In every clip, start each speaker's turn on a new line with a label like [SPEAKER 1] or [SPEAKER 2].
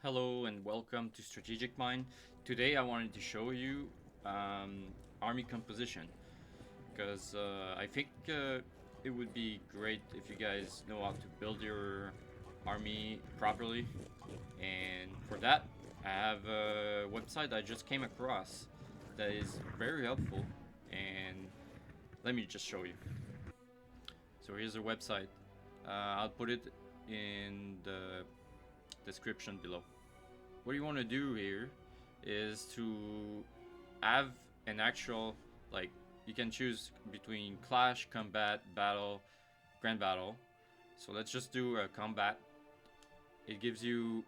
[SPEAKER 1] Hello and welcome to Strategic Mind. Today I wanted to show you army composition because I think it would be great if you guys know how to build your army properly. And for that, I have a website I just came across that is very helpful. And let me just show you. So here's a website. I'll put it in the description below. What you want to do here is to have an actual, like, you can choose between clash, combat, battle, grand battle. So let's just do a combat. It gives you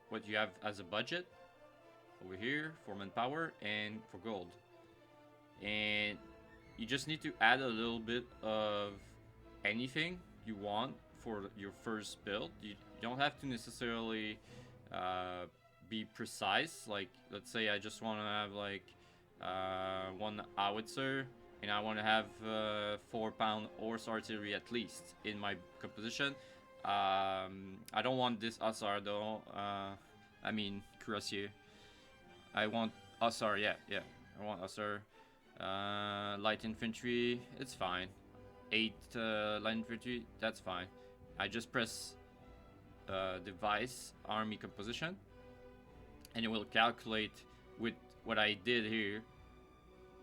[SPEAKER 1] what you have as a budget over here for manpower and for gold. And you just need to add a little bit of anything you want for your first build. You don't have to necessarily be precise. Like, let's say I just want to have like one howitzer, and I want to have 4-pound horse artillery at least in my composition. I don't want this hussar though. I mean cuirassier. I want hussar. Yeah. I want hussar. Light infantry. It's fine. 8 light infantry. That's fine. I just press device army composition, and it will calculate with what I did here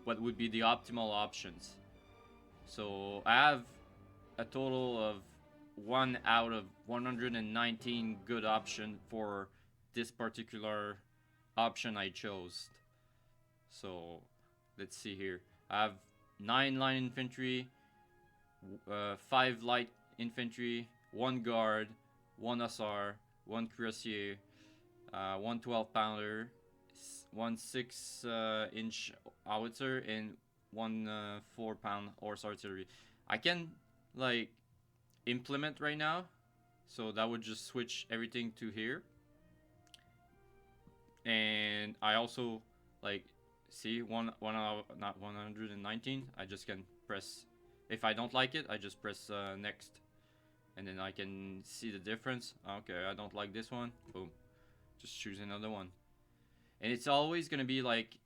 [SPEAKER 1] what would be the optimal options. So I have a total of 1 out of 119 good option for this particular option I chose. So let's see here. I have 9 line infantry, 5 light infantry, 1 guard, 1 hussar, 1 cuirassier, 1 12-pounder, 1 6-inch howitzer, and 1 4-pound horse artillery. I can like implement right now, so that would just switch everything to here. And I also like see one not 119. I just can press, if I don't like it, I just press next, and then I can see the difference. Okay, I don't like this one. Boom, just choose another one. And it's always gonna be like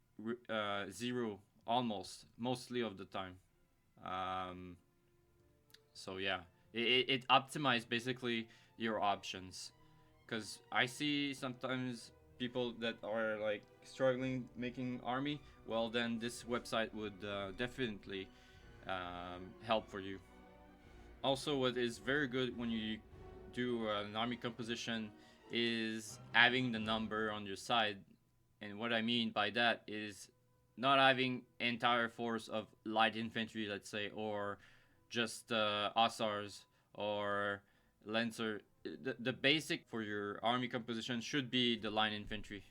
[SPEAKER 1] 0 almost mostly of the time. Um, so yeah, it optimizes basically your options, because I see sometimes people that are like struggling making army. Well, then this website would definitely help for you. Also, what is very good when you do an army composition is having the number on your side. And what I mean by that is not having entire force of light infantry, let's say, or just hussars or lancer. The basic for your army composition should be the line infantry.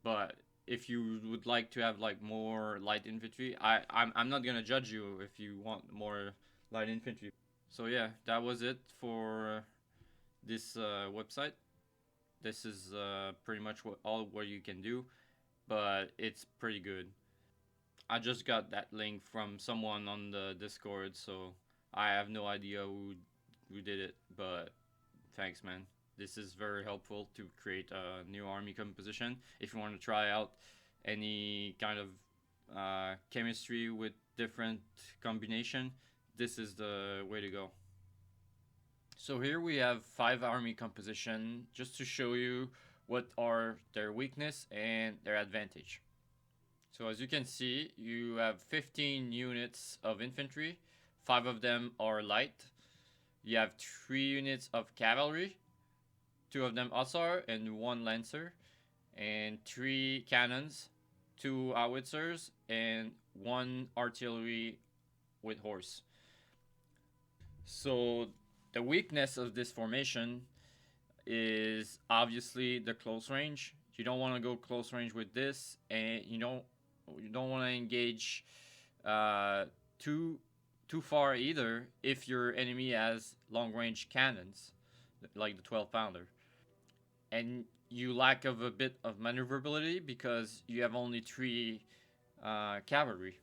[SPEAKER 1] But if you would like to have like more light infantry, I'm not gonna judge you if you want more light infantry. So yeah, that was it for this website. This is pretty much what you can do, but it's pretty good. I just got that link from someone on the Discord, so I have no idea who did it, but thanks, man. This is very helpful to create a new army composition. If you want to try out any kind of chemistry with different combination, this is the way to go. So here we have 5 army composition just to show you what are their weakness and their advantage. So as you can see, you have 15 units of infantry, 5 of them are light. You have 3 units of cavalry, 2 of them hussar and 1 lancer, and 3 cannons, 2 howitzers, and 1 artillery with horse. So the weakness of this formation is obviously the close range. You don't want to go close range with this, and you don't want to engage too far either if your enemy has long range cannons like the 12-pounder, and you lack of a bit of maneuverability because you have only 3 cavalry.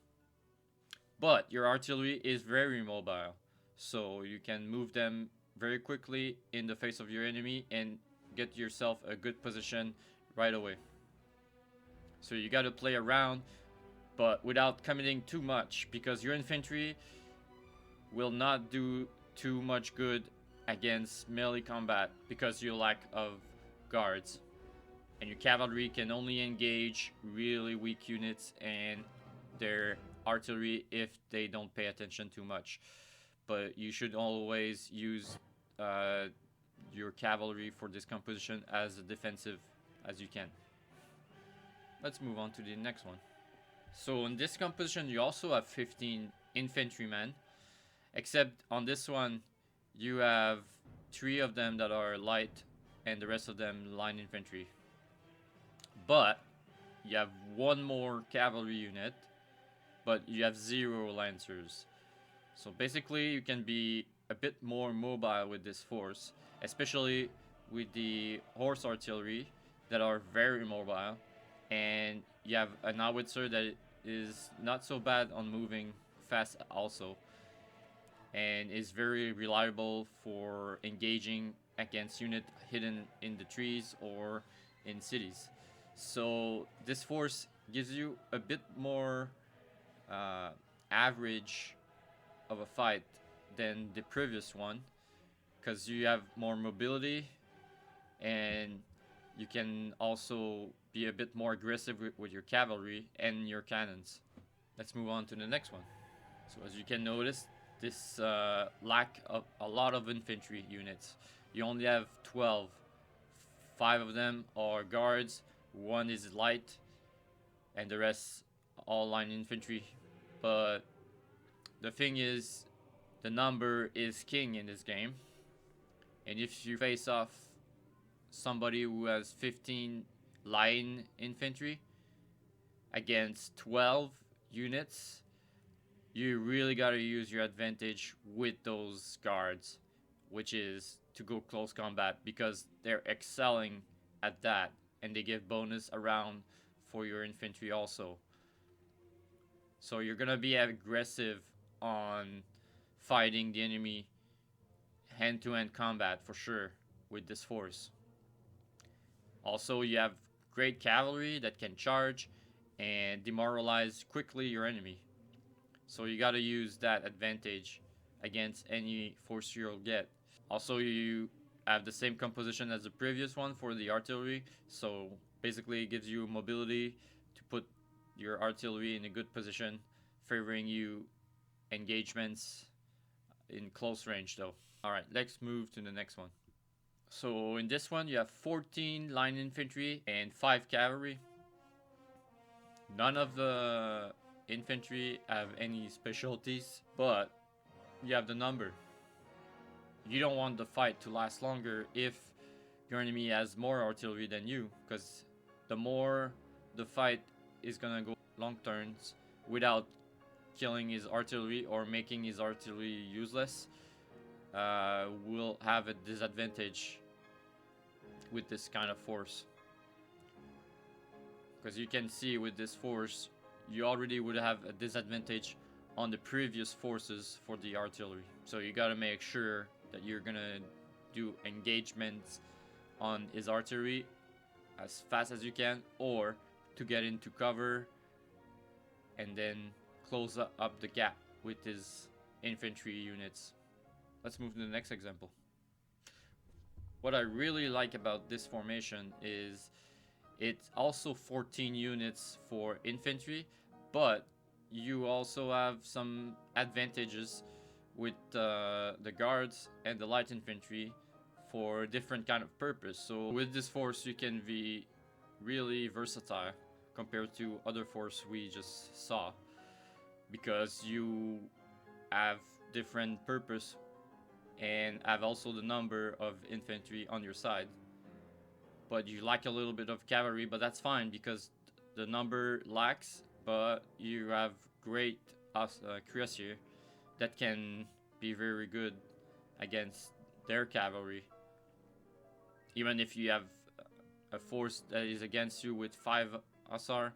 [SPEAKER 1] But your artillery is very mobile, so you can move them very quickly in the face of your enemy, and get yourself a good position right away. So you got to play around, but without committing too much, because your infantry will not do too much good against melee combat because you lack of guards, and your cavalry can only engage really weak units and their artillery if they don't pay attention too much. But you should always use your cavalry for this composition as defensive as you can. Let's move on to the next one. So in this composition you also have 15 infantrymen, except on this one you have 3 of them that are light and the rest of them line infantry. But you have 1 more cavalry unit, but you have 0 lancers. So basically you can be a bit more mobile with this force, especially with the horse artillery that are very mobile, and you have an howitzer that is not so bad on moving fast also, and is very reliable for engaging against units hidden in the trees or in cities. So this force gives you a bit more average of a fight than the previous one, because you have more mobility and you can also be a bit more aggressive with your cavalry and your cannons. Let's move on to the next one. So as you can notice, this lack of a lot of infantry units. You only have 12. 5 of them are guards, 1 is light, and the rest all line infantry. But the thing is, the number is king in this game, and if you face off somebody who has 15 line infantry against 12 units, you really gotta use your advantage with those guards, which is to go close combat, because they're excelling at that, and they give bonus around for your infantry also. So you're gonna be aggressive on fighting the enemy hand-to-hand combat for sure with this force. Also, you have great cavalry that can charge and demoralize quickly your enemy. So you gotta use that advantage against any force you'll get. Also, you have the same composition as the previous one for the artillery, so basically it gives you mobility to put your artillery in a good position, favoring you engagements in close range though. Alright, let's move to the next one. So in this one you have 14 line infantry and 5 cavalry. None of the infantry have any specialties, but you have the number. You don't want the fight to last longer if your enemy has more artillery than you, because the more the fight is gonna go long turns without killing his artillery or making his artillery useless, will have a disadvantage with this kind of force. Because you can see with this force, you already would have a disadvantage on the previous forces for the artillery. So you gotta make sure that you're gonna do engagements on his artillery as fast as you can, or to get into cover and then close up the gap with his infantry units. Let's move to the next example. What I really like about this formation is it's also 14 units for infantry, but you also have some advantages with the guards and the light infantry for different kind of purpose. So with this force you can be really versatile compared to other force we just saw, because you have different purpose and have also the number of infantry on your side. But you lack a little bit of cavalry, but that's fine because the number lacks, but you have great cuirassiers that can be very good against their cavalry. Even if you have a force that is against you with 5 hussar,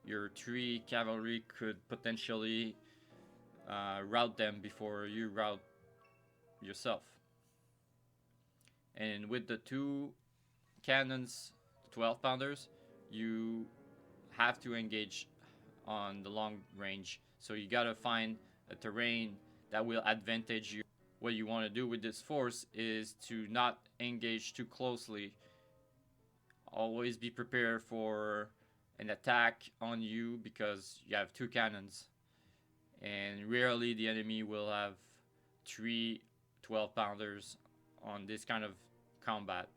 [SPEAKER 1] your 3 cavalry could potentially rout them before you rout yourself. And with the 2 cannons, 12 pounders, you have to engage on the long range. So you gotta find a terrain that will advantage you. What you want to do with this force is to not engage too closely. Always be prepared for an attack on you because you have two cannons, and rarely the enemy will have three 12 pounders on this kind of combat.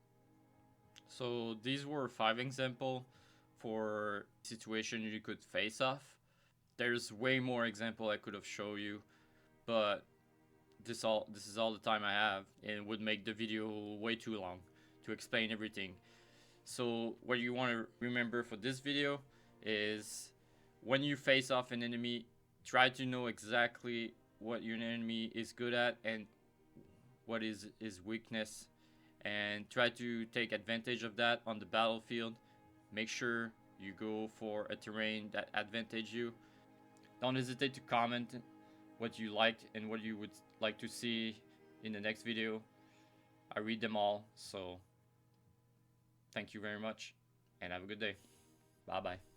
[SPEAKER 1] So these were 5 examples for situation you could face off. There's way more example I could have shown you, but this is all the time I have, and it would make the video way too long to explain everything. So what you want to remember for this video is when you face off an enemy, try to know exactly what your enemy is good at and what is his weakness, and try to take advantage of that on the battlefield. Make sure you go for a terrain that advantage you. Don't hesitate to comment what you liked and what you would like to see in the next video. I read them all, so thank you very much and have a good day. Bye bye.